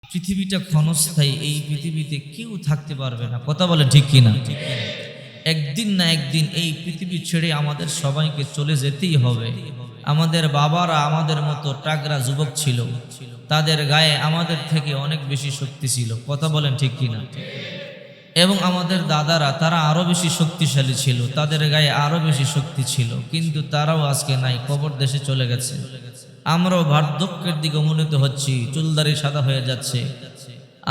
পৃথিবীটা ক্ষণস্থায়ী, এই পৃথিবীতে কেউ থাকতে পারবে না। কথা বলে ঠিক কিনা? একদিন না একদিন এই পৃথিবী ছেড়ে আমাদের সবাইকে চলে যেতেই হবে। আমাদের বাবারা আমাদের মতো টাগরা যুবক ছিল, তাদের গায়ে আমাদের থেকে অনেক বেশি শক্তি ছিল। কথা বলেন ঠিক কিনা? এবং আমাদের দাদারা তারা আরো বেশি শক্তিশালী ছিল, তাদের গায়ে আরো বেশি শক্তি ছিল, কিন্তু তারাও আজকে নাই, কবর দেশে চলে গেছে। আমরাও বার্ধক্যের দিকে উন্নীত হচ্ছি, চুলদারি সাদা হয়ে যাচ্ছে,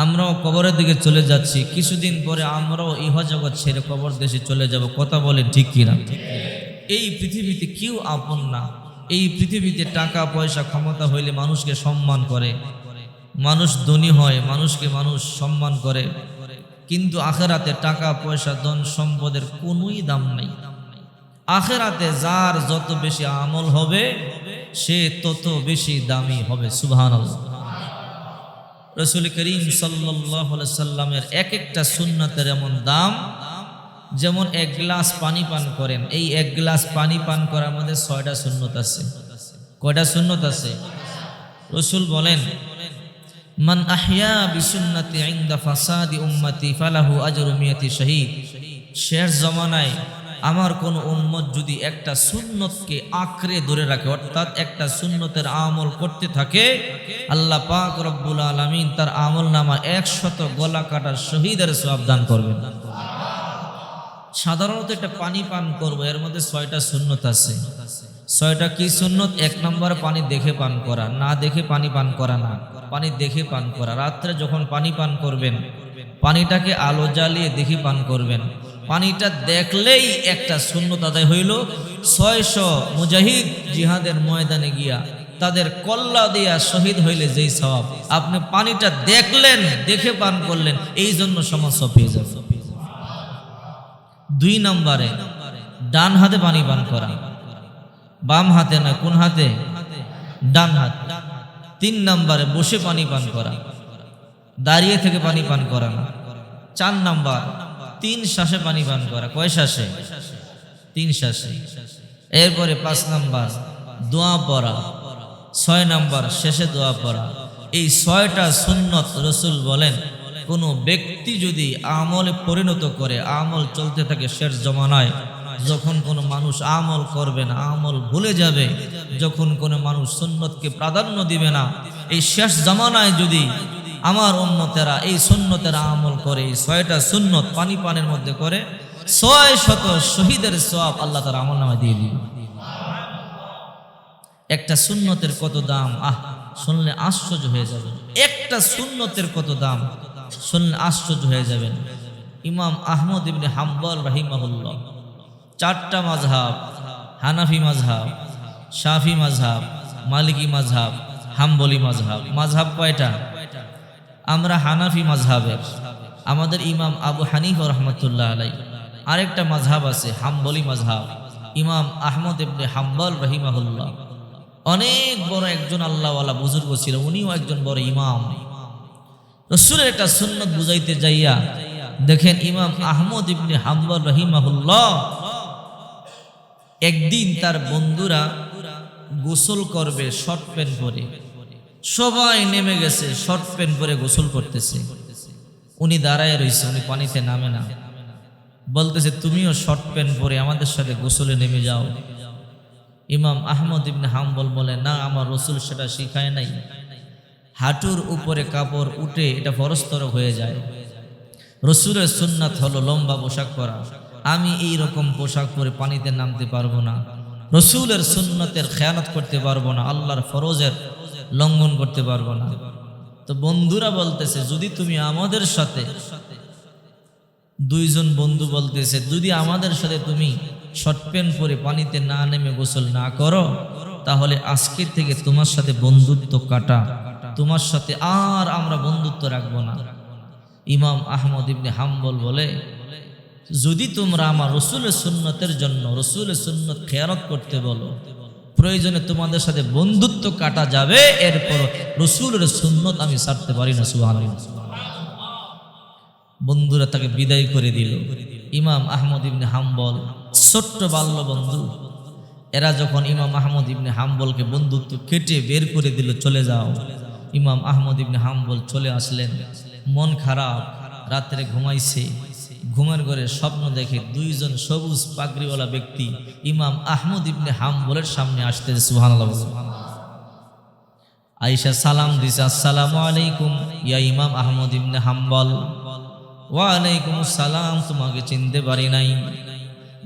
আমরাও কবরের দিকে চলে যাচ্ছি। কিছুদিন পরে আমরাও ইহজগৎ ছেড়ে কবর দেশে চলে যাব। কথা বলেন ঠিক কিনা? এই পৃথিবীতে কেউ আপন না। এই পৃথিবীতে টাকা পয়সা ক্ষমতা হইলে মানুষকে সম্মান করে, মানুষ ধনী হয়, মানুষকে মানুষ সম্মান করে, কিন্তু আখেরাতে টাকা পয়সা ধন সম্পদের কোনোই দাম নাই। আখেরাতে যার যত বেশি আমল হবে সে তত বেশি দামি হবে। সুবহানাল্লাহ। রাসূল করিম সাল্লাল্লাহু আলাইহি সাল্লামের এক একটা সুন্নাতের এমন দাম, যেমন এক গ্লাস পানি পান করেন, এই এক গ্লাস পানি পান করার মধ্যে ৬টা সুন্নত আছে। কয়টা সুন্নত আছে? রাসূল বলেন, মান আহইয়া বিসুন্নতি ইনদা ফাসাদি উম্মতি ফালাহু আজরু মিয়াতি শহীদ। শেষ জমানায় আমার কোন উম্মত যদি একটা সুন্নতকে আঁকড়ে ধরে রাখে, অর্থাৎ একটা সুন্নতের আমল করতে থাকে, আল্লাহ পাক রব্বুল আলামিন তার আমল নামা ১০০ গলা কাটার শহীদের সওয়াব দান করবেন। সাধারণত একটা পানি পান করবো, এর মধ্যে ৬টা সুন্নত আছে। ৬টা কি সুন্নত? ১ নম্বর পানি দেখে পান করা, না দেখে পানি পান করা না, পানি দেখে পান করা। রাত্রে যখন পানি পান করবেন, পানিটাকে আলো জ্বালিয়ে দেখে পান করবেন। পানিটা দেখলেই একটা সুন্নত আদায় হইল। ৬০০ মুজাহিদ জিহাদের ময়দানে গিয়া তাদের কল্লা দিয়া শহীদ হইলে যেই সওয়াব, আপনি পানিটা দেখলেন, দেখে পান করলেন, এই জন্য সমান সওয়াব পেয়ে যাবেন। ২ নম্বরে ডান হাতে পানি পান করা, বাম হাতে না। কোন হাতে? ডান হাত। ৩ নম্বরে বসে পানি পান করা, দাঁড়িয়ে থেকে পানি পান করা না। ৪ নম্বর ৩ শ্বাসে পানি পান করা। কয় শ্বাসে? ৩ শ্বাসে। এরপরে ৫ নম্বর দোয়া পড়া, ৬ নম্বর শেষে দোয়া পড়া। এই ৬টা সুন্নত রাসূল বলেন, কোনো ব্যক্তি যদি আমলে পরিণত করে, আমল চলতে থাকে শেষ জমানায়, যখন কোনো মানুষ আমল করবে না, আমল ভুলে যাবে, যখন কোনো মানুষ সুন্নতকে প্রাধান্য দিবে না, এই শেষ জামানায় যদি আমার উম্মতেরা এই সুন্নতের আমল করে, এই ৬টা সুন্নত পানি পানের মধ্যে করে, ৬০০ শহীদের সওয়াব আল্লাহ তার আমল নামায় দিয়ে দিবে। একটা সুন্নতের কত দাম! শুনলে আশ্চর্য হয়ে যাবেন। একটা সুন্নতের কত দাম শুনলে আশ্চর্য হয়ে যাবেন। ইমাম আহমদ ইবনে হাম্বল রাহিমাহুল্লাহ 4টা মাযহাব, হানাফি মাযহাব, শাফি মাযহাব, মালিকি মাযহাব, হাম্বলি মাযহাব। মাযহাব কয়টা? আমরা হানাফি মাযহাবের, আমাদের ইমাম আবু হানিফা রাহমাতুল্লাহ আলাইহি। আরেকটা মাযহাব আছে হাম্বলি মাযহাব, ইমাম আহমদ ইবনে হাম্বল রাহিমাহুল্লাহ। অনেক বড় একজন আল্লাহওয়ালা বুজুর্গ ছিল, উনিও একজন বড় ইমাম। রাসূলের একটা সুন্নত বুঝাইতে যাইয়া দেখেন ইমাম আহমদ ইবনে হাম্বল রাহিমাহুল্লাহ একদিন তার বন্ধুরা গোসল করবে শর্ট প্যান্ট পরে, সবাই নেমে গেছে, শর্ট প্যান্ট পরে গোসল করতেছে। উনি দাঁড়ায় রয়েছে, উনি পানিতে নামে না, বলতেছে তুমিও শর্ট প্যান্ট পরে আমাদের সাথে গোসলে নেমে যাও। ইমাম আহমদ ইবনে হাম্বল বলে, না, আমার রাসূল সেটা শিখায় নাই। হাঁটুর উপরে কাপড় উঠে এটা ফরজতর হয়ে যায়। রাসূলের সুন্নাত হলো লম্বা পোশাক পরা। আমি এই রকম পোশাক পরে পানিতে নামতে পারবো না, রাসূলের সুন্নতের খেয়ানত করতে পারবো না, আল্লাহর ফরজের লঙ্ঘন করতে পারবো না। তো বন্ধুরা বলতেছে, যদি তুমি আমাদের সাথে, 2 জন বন্ধু বলতেছে, যদি আমাদের সাথে তুমি শর্ট প্যান্ট পরে পানিতে না নেমে গোসল না করো, তাহলে আজকে থেকে তোমার সাথে বন্ধুত্ব কাটা, তোমার সাথে আর আমরা বন্ধুত্ব রাখবো না। ইমাম আহমদ ইবনে হাম্বল বলে, যদি তোমরা আমার রাসূলের সুন্নতের জন্য রাসূলের সুন্নত খেয়ানত করতে বলো, প্রয়োজনে তোমাদের সাথে বন্ধুত্ব কাটা যাবে, এরপর রাসূলের সুন্নত আমি ছাড়তে পারি না। সুবহানাল্লাহ। বন্ধুরা তাকে বিদায় করে দিল। ইমাম আহমদ ইবনে হাম্বল ছোট্ট বাল্য বন্ধু, এরা যখন ইমাম আহমদ ইবনে হাম্বলকে বন্ধুত্ব কেটে বের করে দিল, চলে যাও, ইমাম আহমদ ইবনে হাম্বল চলে আসলেন। মন খারাপ, রাত্রে ঘুমাইছে, ঘুমের ঘরে স্বপ্ন দেখে দুইজন সবুজ পাগড়িওয়ালা ব্যক্তি ইমাম আহমদ ইবনে হাম্বলের সামনে আসতেছে। সুবহানাল্লাহ। আয়েশা সালাম দিছে, আসসালামু আলাইকুম ইয়া ইমাম আহমদ ইবনে হাম্বল। ওয়া আলাইকুম সালাম, তোমাকে চিনতে পারি নাই।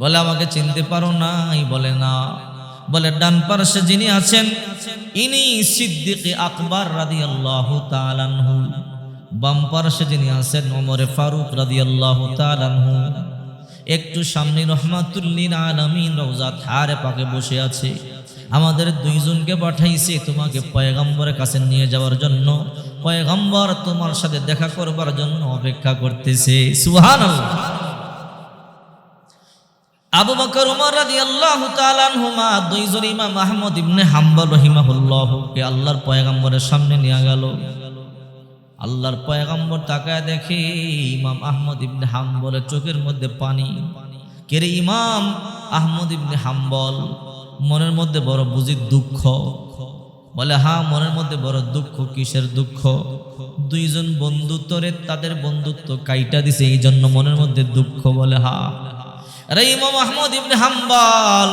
বলে আমাকে চিনতে পারো নাই? বলে না। বলে ডান পার্শ্বে যিনি আছেন ইনি সিদ্দিক আকবর রাদিয়াল্লাহু তাআলা আনহু, বাম পার্শ্বে যিনি আছেন ওমরে ফারুক রাদিয়াল্লাহু তাআলা আনহু। একটু সামনে রহমাতুল লিল আলামিন রওজা থারে পাকে বসে আছে। আমাদের দুইজনকে পাঠাইছে তোমাকে পয়গম্বরের কাছে নিয়ে যাওয়ার জন্য। পয়গম্বর তোমার সাথে দেখা করবার জন্য অপেক্ষা করতেছে। সুবহানাল্লাহ। আবু বকর ওমর রাদিয়াল্লাহু তাআলা আনহুমা দুইজন ইমাম আহমদ ইবনে হাম্বল রাহিমাহুল্লাহকে আল্লাহর পয়গম্বরের সামনে নিয়ে গেল। আল্লাহর পয়গম্বর তাকায় দেখে ইমাম আহমদ ইবনে হাম্বলের চোখের মধ্যে পানি। কে রে ইমাম আহমদ ইবনে হাম্বল, মনের মধ্যে বড় বুঝি দুঃখ? বলে হ্যাঁ, মনের মধ্যে বড় দুঃখ। কিসের দুঃখ? দুইজন বন্ধু তোরে তাদের বন্ধুত্ব কাইটা দিছে, এই জন্য মনের মধ্যে দুঃখ। বলে হ্যাঁ। আরে ইমাম আহমদ ইবনে হাম্বল,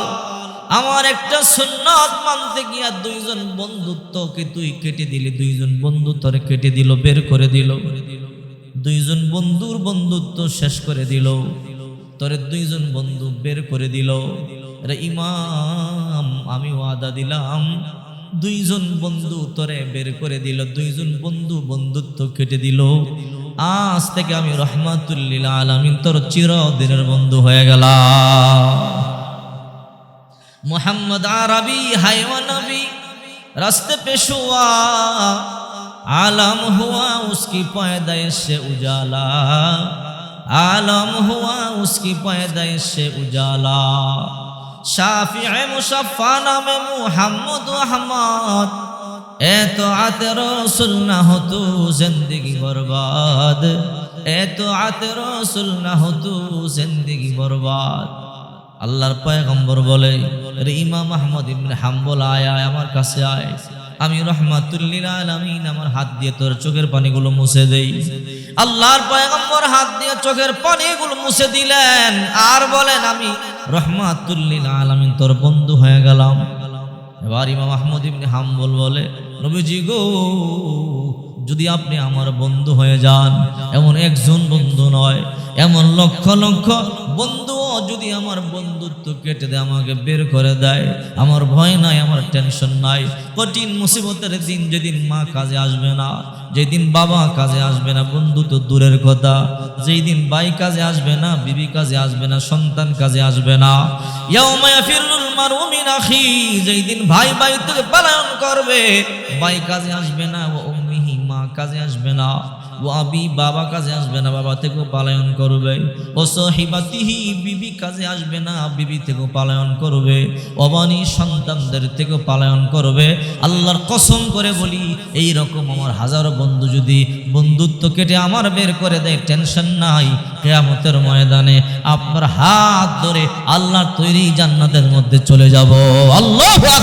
আমার একটা সুন্নাত মানতে গিয়া দুইজন বন্ধুত্বকে তুই কেটে দিলি, দুইজন বন্ধু তোরে কেটে দিল, বের করে দিল। দুইজন বন্ধুর বন্ধুত্ব শেষ করে দিল, তোরে দুইজন বন্ধু বের করে দিল। আরে ইমাম, আমি ওয়াদা দিলাম দুইজন বন্ধু তোরে বের করে দিল, দুইজন বন্ধু বন্ধুত্ব কেটে দিল। আজ থেকে আমি রহমাতুল লিল আলামিন তোর চিরদিনের বন্ধু হয়ে গেলাম। मोहम्मद अरबी है वो नबी, रास्ते पे शुआ आलम हुआ उसकी पैदाइश से उजाला, आलम हुआ उसकी पैदाइश से उजाला। शाफिए मुशफ़्फ़ा नाम मुहम्मद अहमद, ए तो आते रसूल ना हो तू जिंदगी बर्बाद, ए तो आते रसूल ना हो तू जिंदगी बर्बाद। আল্লাহর পয়গম্বর বলে, রে ইমাম আহমদ ইবনে হাম্বল আয়, আয় আমার কাছে আয়, আমি রহমাতুল লিল আলামিন আমার হাত দিয়ে তোর চোখের পানিগুলো মুছে দেই। আল্লাহর পয়গম্বর হাত দিয়ে চোখের পানিগুলো মুছে দিলেন আর বলেন, আমি রহমাতুল লিল আলামিন তোর বন্ধু হয়ে গেলাম। এবার ইমাম আহমদ ইবনে হাম্বল বলে, নবীজি গো, যদি আপনি আমার বন্ধু হয়ে যান, এমন একজন বন্ধু নয়, এমন লক্ষ লক্ষ বন্ধু যদি আমার বন্ধুত্ব কেটে দেয়, আমাকে বের করে দেয়, আমার ভয় নাই, আমার টেনশন নাই। কঠিন মুসিবতের দিন যেদিন মা কাজে আসবে না, যেদিন বাবা কাজে আসবে না, বন্ধু তো দূরের কথা, যেই দিন ভাই কাজে আসবে না, বিবি কাজে আসবে না, সন্তান কাজে আসবে না। ইয়াউমা ইয়াফিরুল মারউ মিন আখি, যেই দিন ভাই ভাই থেকে পলায়ন করবে, ভাই কাজে আসবে না, ও উম্মিহি মা কাজে আসবে না, ও আবি বাবা কাজে আসবে না, বাবা থেকেও পালায়ন করবে, ও সহিবাতিহি বিবি কাজে আসবে না, বিবি থেকেও পালায়ন করবে, অবানি সন্তানদের থেকেও পালায়ন করবে। আল্লাহর কসম করে বলি, এই রকম আমার হাজারো বন্ধু যদি বন্ধুত্ব কেটে আমার বের করে দেয়, টেনশন নাই, কিয়ামতের ময়দানে আপনার হাত ধরে আল্লাহর তৈরি জান্নাতের মধ্যে চলে যাব। আল্লাহু আকবার।